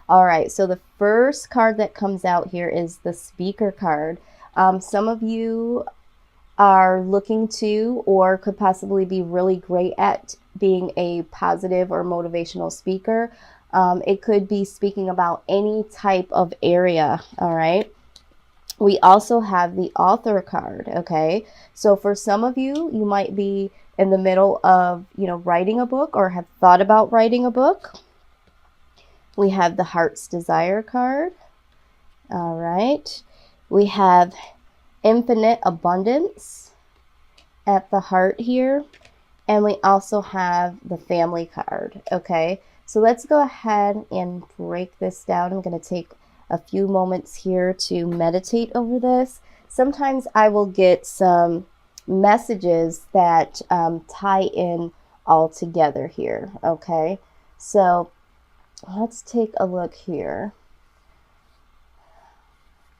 All right, so the first card that comes out here is the Speaker card. Some of you are looking to or could possibly be really great at being a positive or motivational speaker. It could be speaking about any type of area, all right? We also have the Author card, okay? So for some of you, you might be in the middle of, writing a book or have thought about writing a book. We have the Heart's Desire card. All right. We have Infinite Abundance at the heart here. And we also have the Family card. Okay. So let's go ahead and break this down. I'm going to take a few moments here to meditate over this. Sometimes I will get some messages that tie in all together here. Okay. So let's take a look here.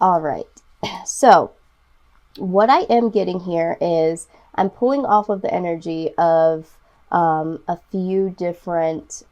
All right. So what I am getting here is I'm pulling off of the energy of a few different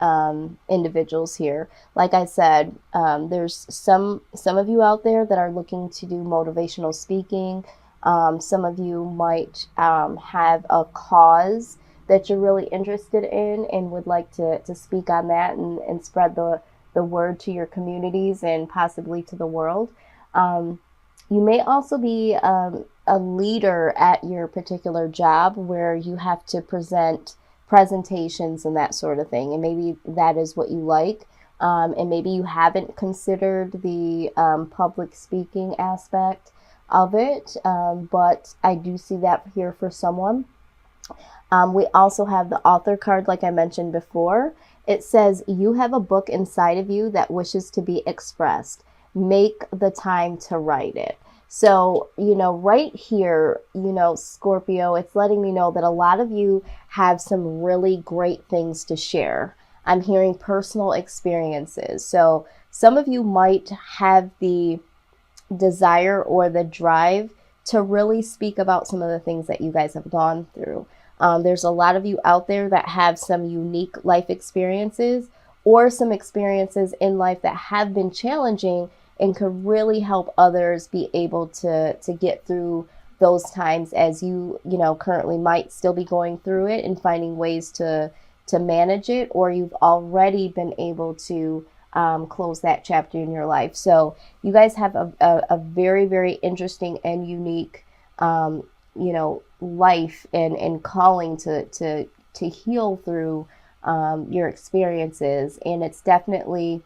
individuals here. Like I said, there's some of you out there that are looking to do motivational speaking. Some of you might have a cause that you're really interested in and would like to speak on that and spread the word to your communities and possibly to the world. You may also be a leader at your particular job where you have to present presentations and that sort of thing. And maybe that is what you like. And maybe you haven't considered the public speaking aspect of it. But I do see that here for someone. We also have the Author card, like I mentioned before. It says, you have a book inside of you that wishes to be expressed. Make the time to write it. So, right here, Scorpio, it's letting me know that a lot of you have some really great things to share. I'm hearing personal experiences. So some of you might have the desire or the drive to really speak about some of the things that you guys have gone through. There's a lot of you out there that have some unique life experiences or some experiences in life that have been challenging and could really help others be able to get through those times as you currently might still be going through it and finding ways to manage it, or you've already been able to close that chapter in your life. So you guys have a very, very interesting and unique life and calling to heal through your experiences, and it's definitely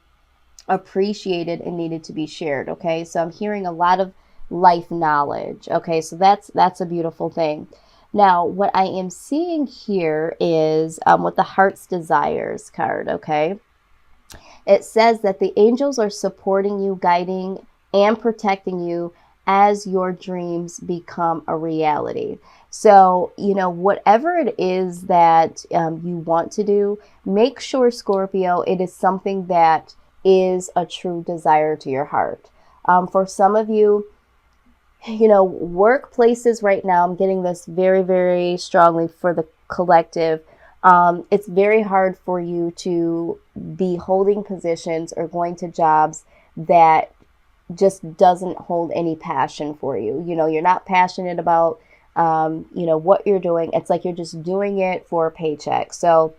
appreciated and needed to be shared. Okay, so I'm hearing a lot of life knowledge. Okay, so that's a beautiful thing. Now what I am seeing here is with the Heart's Desires card. Okay, it says that the angels are supporting you, guiding and protecting you as your dreams become a reality. So, whatever it is that you want to do, make sure, Scorpio, it is something that is a true desire to your heart. For some of you, workplaces right now, I'm getting this very, very strongly for the collective. It's very hard for you to be holding positions or going to jobs that just doesn't hold any passion for you. You're not passionate about, what you're doing. It's like you're just doing it for a paycheck. So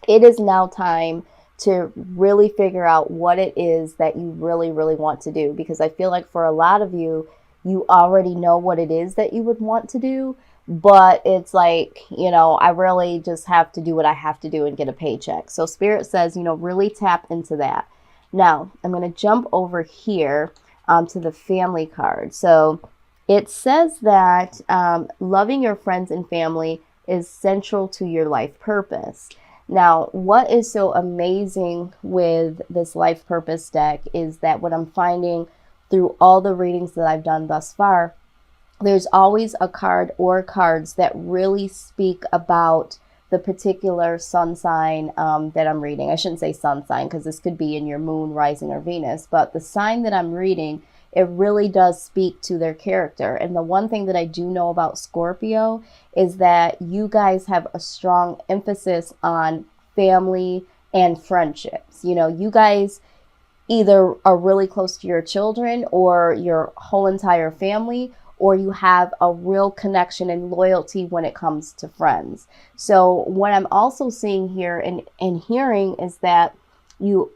it is now time to really figure out what it is that you really, really want to do. Because I feel like for a lot of you, you already know what it is that you would want to do. But it's like, I really just have to do what I have to do and get a paycheck. So Spirit says, really tap into that. Now, I'm going to jump over here to the Family card. So it says that loving your friends and family is central to your life purpose. Now, what is so amazing with this life purpose deck is that what I'm finding through all the readings that I've done thus far, there's always a card or cards that really speak about the particular sun sign that I'm reading. I shouldn't say sun sign because this could be in your moon, rising, or Venus, but the sign that I'm reading, it really does speak to their character. And the one thing that I do know about Scorpio is that you guys have a strong emphasis on family and friendships. You guys, either are really close to your children or your whole entire family, or you have a real connection and loyalty when it comes to friends. So what I'm also seeing here and hearing is that you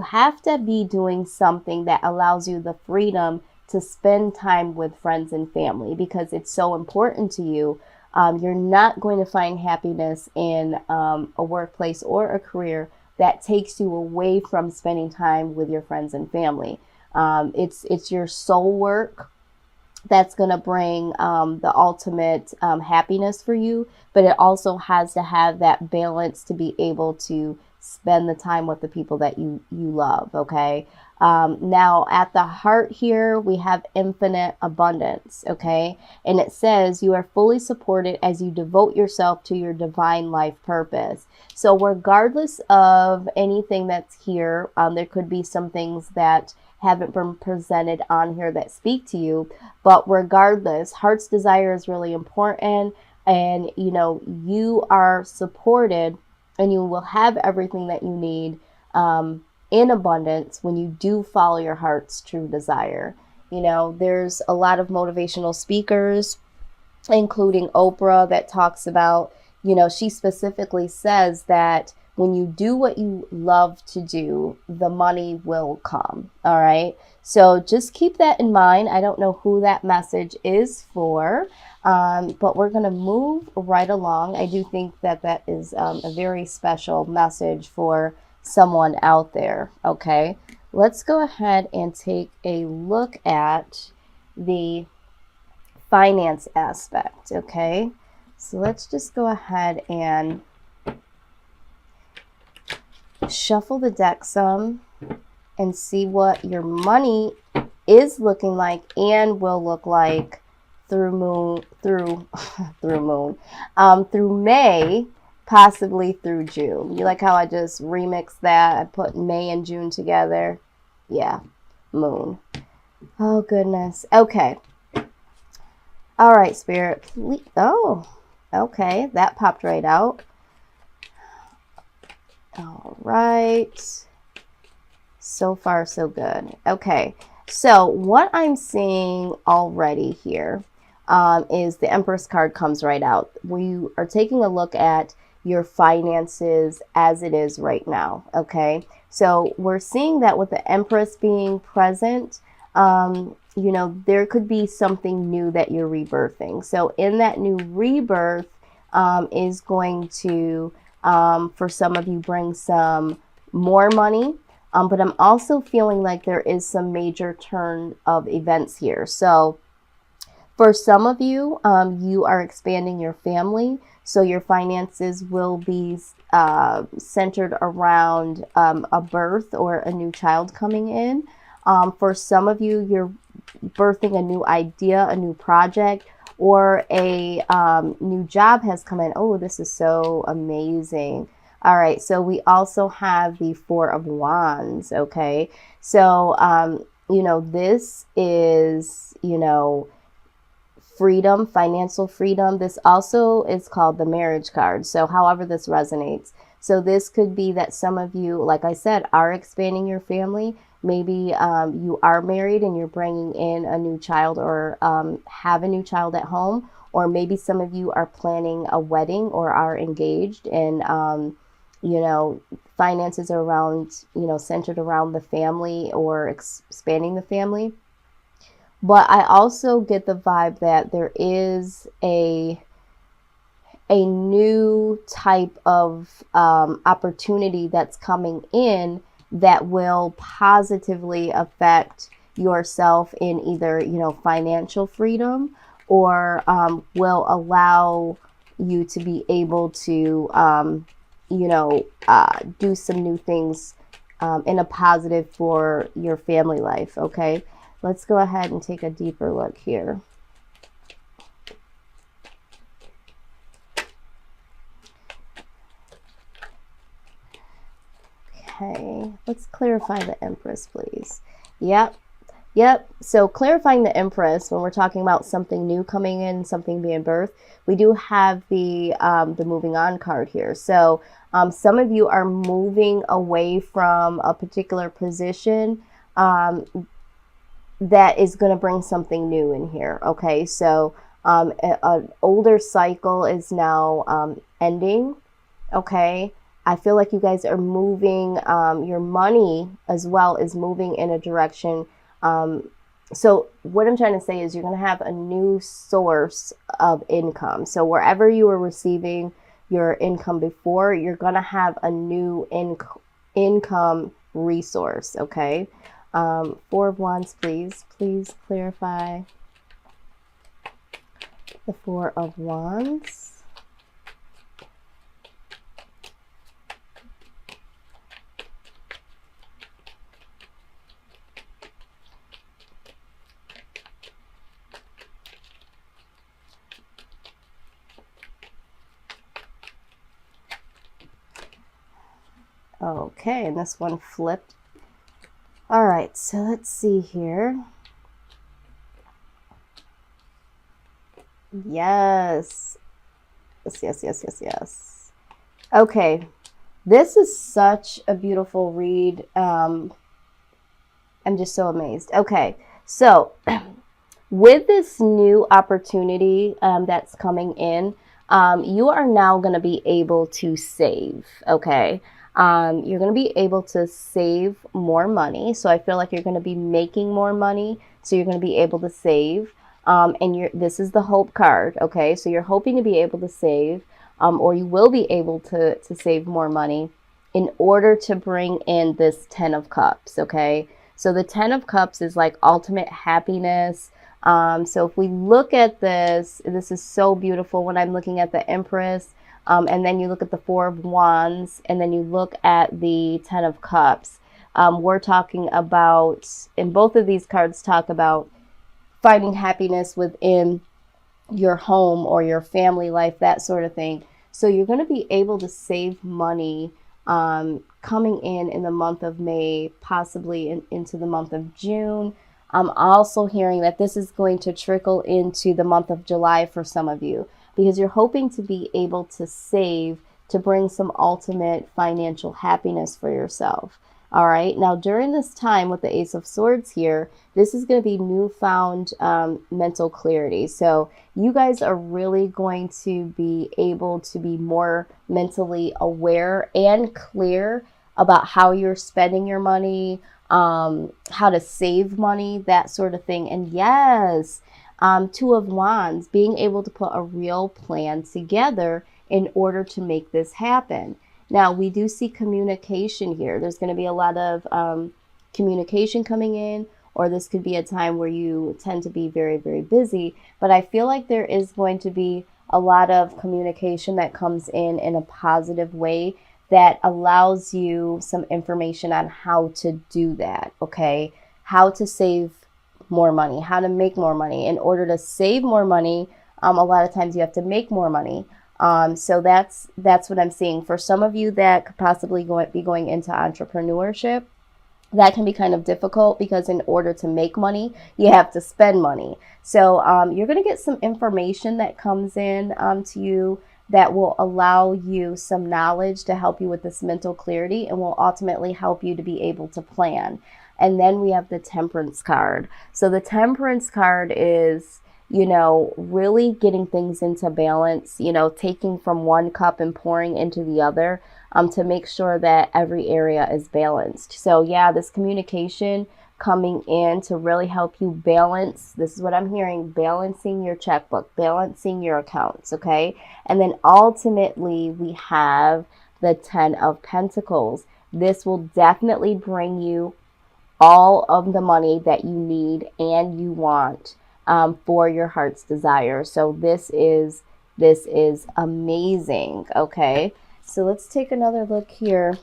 have to be doing something that allows you the freedom to spend time with friends and family, because it's so important to you. You're not going to find happiness in a workplace or a career that takes you away from spending time with your friends and family. It's your soul work that's going to bring the ultimate happiness for you, but it also has to have that balance to be able to spend the time with the people that you love, okay? Now, at the heart here, we have infinite abundance, okay? And it says you are fully supported as you devote yourself to your divine life purpose. So regardless of anything that's here, there could be some things that haven't been presented on here that speak to you, but regardless, heart's desire is really important, and you are supported, and you will have everything that you need in abundance when you do follow your heart's true desire. There's a lot of motivational speakers, including Oprah, that talks about, she specifically says that when you do what you love to do, the money will come. All right. So just keep that in mind. I don't know who that message is for, but we're going to move right along. I do think that that is a very special message for someone out there. Okay. Let's go ahead and take a look at the finance aspect. Okay. So let's just go ahead and shuffle the deck some and see what your money is looking like and will look like through May, possibly through June. You like how I just remixed that? I put May and June together. Yeah, moon. Oh goodness. Okay. All right, Spirit. Oh, okay. That popped right out. All right. So far, so good. Okay. So what I'm seeing already here is the Empress card comes right out. We are taking a look at your finances as it is right now. Okay. So we're seeing that with the Empress being present, there could be something new that you're rebirthing. So in that new rebirth is going to, for some of you, bring some more money. But I'm also feeling like there is some major turn of events here. So for some of you, you are expanding your family. So your finances will be centered around a birth or a new child coming in. For some of you, you're birthing a new idea, a new project, or a new job has come in. Oh, this is so amazing. All right, so we also have the Four of Wands, okay? So, this is, freedom, financial freedom. This also is called the Marriage card. So however this resonates. So this could be that some of you, like I said, are expanding your family. Maybe you are married and you're bringing in a new child, or have a new child at home. Or maybe some of you are planning a wedding or are engaged, and finances are around, centered around the family or expanding the family. But I also get the vibe that there is a new type of opportunity that's coming in that will positively affect yourself in either, financial freedom, or will allow you to be able to, do some new things in a positive for your family life. Okay, let's go ahead and take a deeper look here. Okay, let's clarify the Empress, please. Yep, Yep. So clarifying the Empress, when we're talking about something new coming in, something being birthed, we do have the moving on card here. So some of you are moving away from a particular position that is going to bring something new in here. Okay. So an older cycle is now ending. Okay. I feel like you guys are moving, your money as well is moving in a direction. So what I'm trying to say is you're going to have a new source of income. So wherever you were receiving your income before, you're going to have a new income resource. Okay. Four of Wands, please clarify the Four of Wands. Okay, and this one flipped. All right, so let's see here. Yes. Yes. Okay, this is such a beautiful read. I'm just so amazed. Okay, so with this new opportunity that's coming in, you are now going to be able to save. Okay. You're going to be able to save more money. So I feel like you're going to be making more money. So you're going to be able to save. And this is the hope card. Okay. So you're hoping to be able to save, or you will be able to save more money in order to bring in this 10 of Cups. Okay. So the 10 of Cups is like ultimate happiness. So if we look at this is so beautiful when I'm looking at the Empress. And then you look at the Four of Wands, and then you look at the Ten of Cups. We're talking about, and both of these cards talk about finding happiness within your home or your family life, that sort of thing. So you're going to be able to save money coming in the month of May, possibly into the month of June. I'm also hearing that this is going to trickle into the month of July for some of you, because you're hoping to be able to save to bring some ultimate financial happiness for yourself. All right. Now, during this time with the Ace of Swords here, this is going to be newfound mental clarity. So you guys are really going to be able to be more mentally aware and clear about how you're spending your money, how to save money, that sort of thing. And yes, Two of Wands, being able to put a real plan together in order to make this happen. Now, we do see communication here. There's going to be a lot of communication coming in, or this could be a time where you tend to be very, very busy. But I feel like there is going to be a lot of communication that comes in a positive way that allows you some information on how to do that, okay? How to save more money, how to make more money. In order to save more money, a lot of times you have to make more money. So that's what I'm seeing. For some of you that could possibly be going into entrepreneurship, that can be kind of difficult because in order to make money, you have to spend money. So you're going to get some information that comes in to you that will allow you some knowledge to help you with this mental clarity and will ultimately help you to be able to plan. And then we have the Temperance card. So the Temperance card is, you know, really getting things into balance, you know, taking from one cup and pouring into the other to make sure that every area is balanced. So yeah, this communication coming in to really help you balance. This is what I'm hearing, balancing your checkbook, balancing your accounts, okay? And then ultimately we have the 10 of Pentacles. This will definitely bring you all of the money that you need and you want for your heart's desire. So this is amazing, okay? So let's take another look here.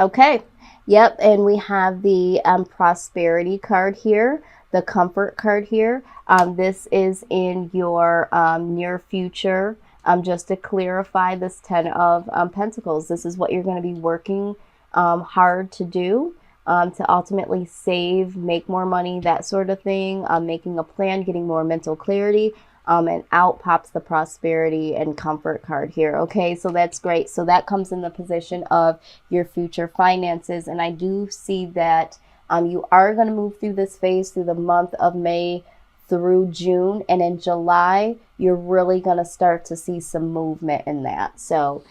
Okay. Yep. And we have the prosperity card here, the comfort card here. This is in your near future. Just to clarify, this Ten of Pentacles, this is what you're going to be working hard to do, to ultimately save, make more money, that sort of thing, making a plan, getting more mental clarity. And out pops the prosperity and comfort card here. Okay, so that's great. So that comes in the position of your future finances. And I do see that you are going to move through this phase through the month of May through June. And in July, you're really going to start to see some movement in that. So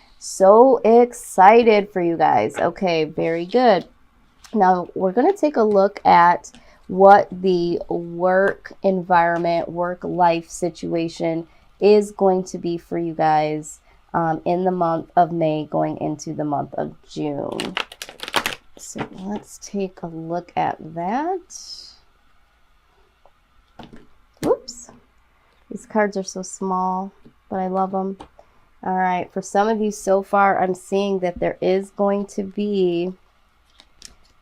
excited for you guys. Okay, very good. Now we're going to take a look at what the work environment, work life situation is going to be for you guys in the month of May going into the month of June. So let's take a look at that. Oops. These cards are so small, but I love them. All right. For some of you so far, I'm seeing that there is going to be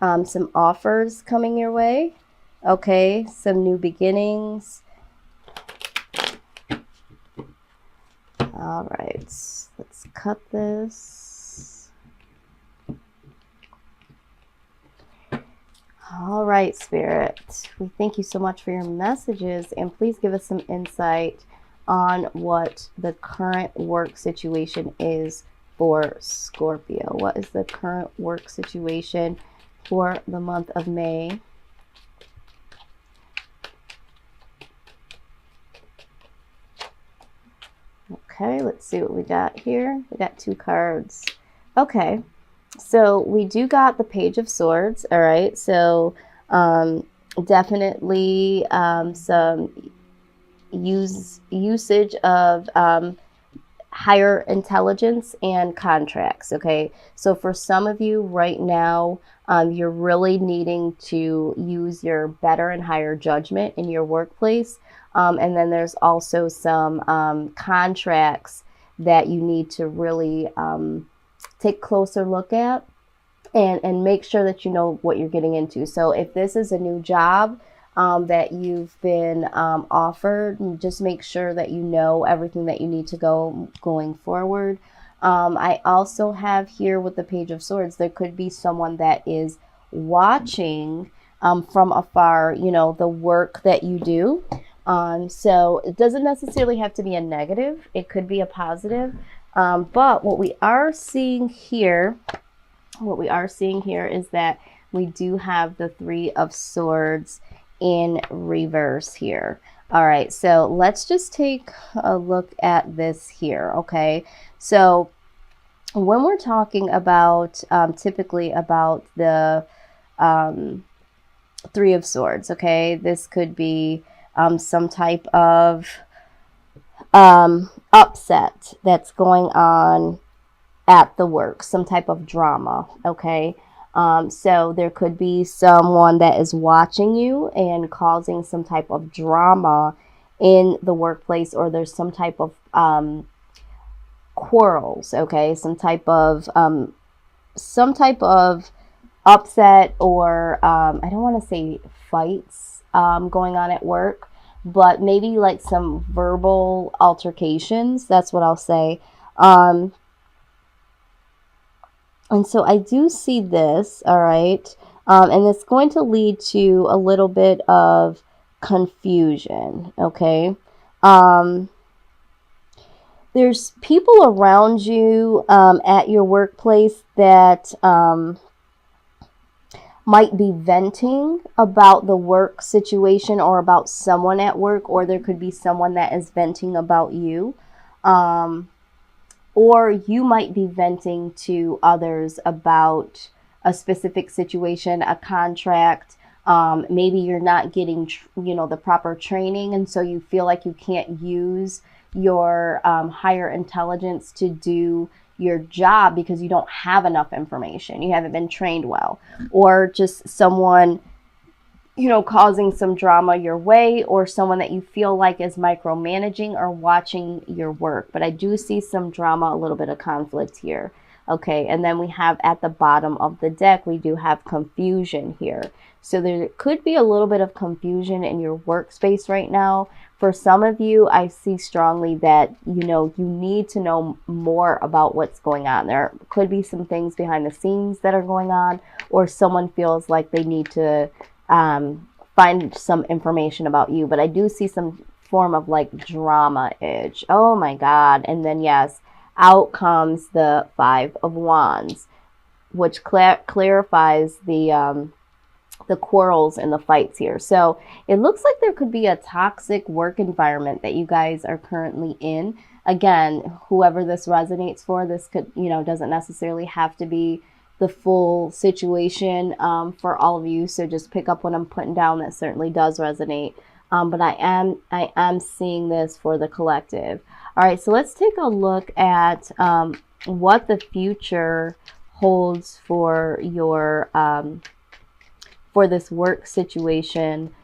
some offers coming your way. Okay, some new beginnings. All right, let's cut this. All right, Spirit, we thank you so much for your messages, and please give us some insight on what the current work situation is for Scorpio. What is the current work situation for the month of May? Okay, let's see what we got here. We got two cards. Okay, so we do got the Page of Swords. All right, so definitely some usage of higher intelligence and contracts. Okay, so for some of you right now, you're really needing to use your better and higher judgment in your workplace. And then there's also some contracts that you need to really take a closer look at and make sure that you know what you're getting into. So if this is a new job that you've been offered, just make sure that you know everything that you need to going forward. I also have here with the Page of Swords, there could be someone that is watching from afar, you know, the work that you do. So it doesn't necessarily have to be a negative. It could be a positive. But what we are seeing here is that we do have the Three of Swords in reverse here. All right, so let's just take a look at this here. Okay, so when we're talking about typically about the Three of Swords, okay, this could be some type of upset that's going on at the work, some type of drama. Okay, so there could be someone that is watching you and causing some type of drama in the workplace, or there's some type of quarrels. Okay, some type of upset, or I don't want to say fights going on at work, but maybe like some verbal altercations. That's what I'll say. And so I do see this, all right, and it's going to lead to a little bit of confusion, okay? There's people around you at your workplace that might be venting about the work situation or about someone at work, or there could be someone that is venting about you. Or you might be venting to others about a specific situation, a contract. Maybe you're not getting, the proper training, and so you feel like you can't use your higher intelligence to do your job because you don't have enough information. You haven't been trained well, or just someone, causing some drama your way, or someone that you feel like is micromanaging or watching your work. But I do see some drama, a little bit of conflict here. Okay, and then we have at the bottom of the deck, we do have confusion here. So there could be a little bit of confusion in your workspace right now. For some of you, I see strongly that, you know, you need to know more about what's going on. There could be some things behind the scenes that are going on, or someone feels like they need to find some information about you. But I do see some form of like drama itch. Oh my God. And then yes, out comes the Five of Wands, which clarifies the quarrels and the fights here. So it looks like there could be a toxic work environment that you guys are currently in. Again, whoever this resonates for, this could, you know, doesn't necessarily have to be the full situation for all of you. So just pick up what I'm putting down. That certainly does resonate. But I am seeing this for the collective. All right, so let's take a look at what the future holds for your for this work situation,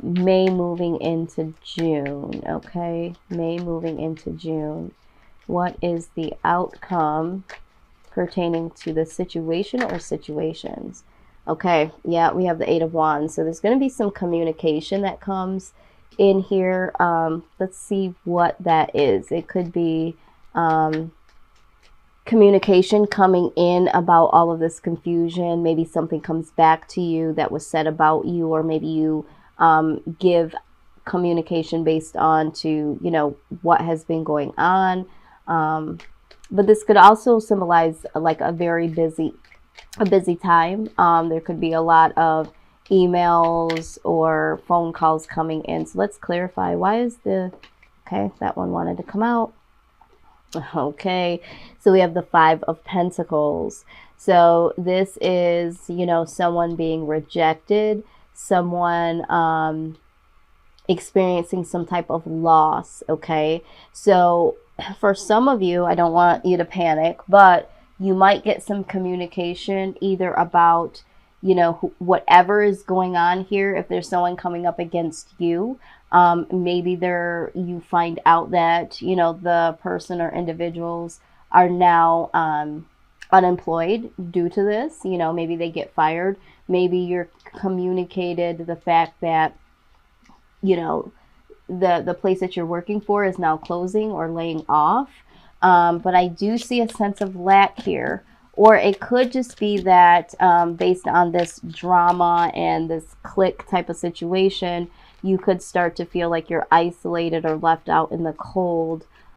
May moving into June. Okay, May moving into June. What is the outcome pertaining to the situation or situations? Okay, yeah, we have the Eight of Wands. So there's going to be some communication that comes in here. Let's see what that is. It could be communication coming in about all of this confusion. Maybe something comes back to you that was said about you, or maybe you give communication based on to, you know, what has been going on. But this could also symbolize like a very busy time. There could be a lot of emails or phone calls coming in. So let's clarify. Why is the, okay, that one wanted to come out. Okay, so we have the Five of Pentacles. So this is, you know, someone being rejected, someone experiencing some type of loss. Okay, so for some of you, I don't want you to panic, but you might get some communication either about, you know, whatever is going on here. If there's someone coming up against you, maybe you find out that, you know, the person or individuals are now unemployed due to this. You know, maybe they get fired. Maybe you're communicated the fact that, you know, the place that you're working for is now closing or laying off. But I do see a sense of lack here. Or it could just be that based on this drama and this clique type of situation, you could start to feel like you're isolated or left out in the cold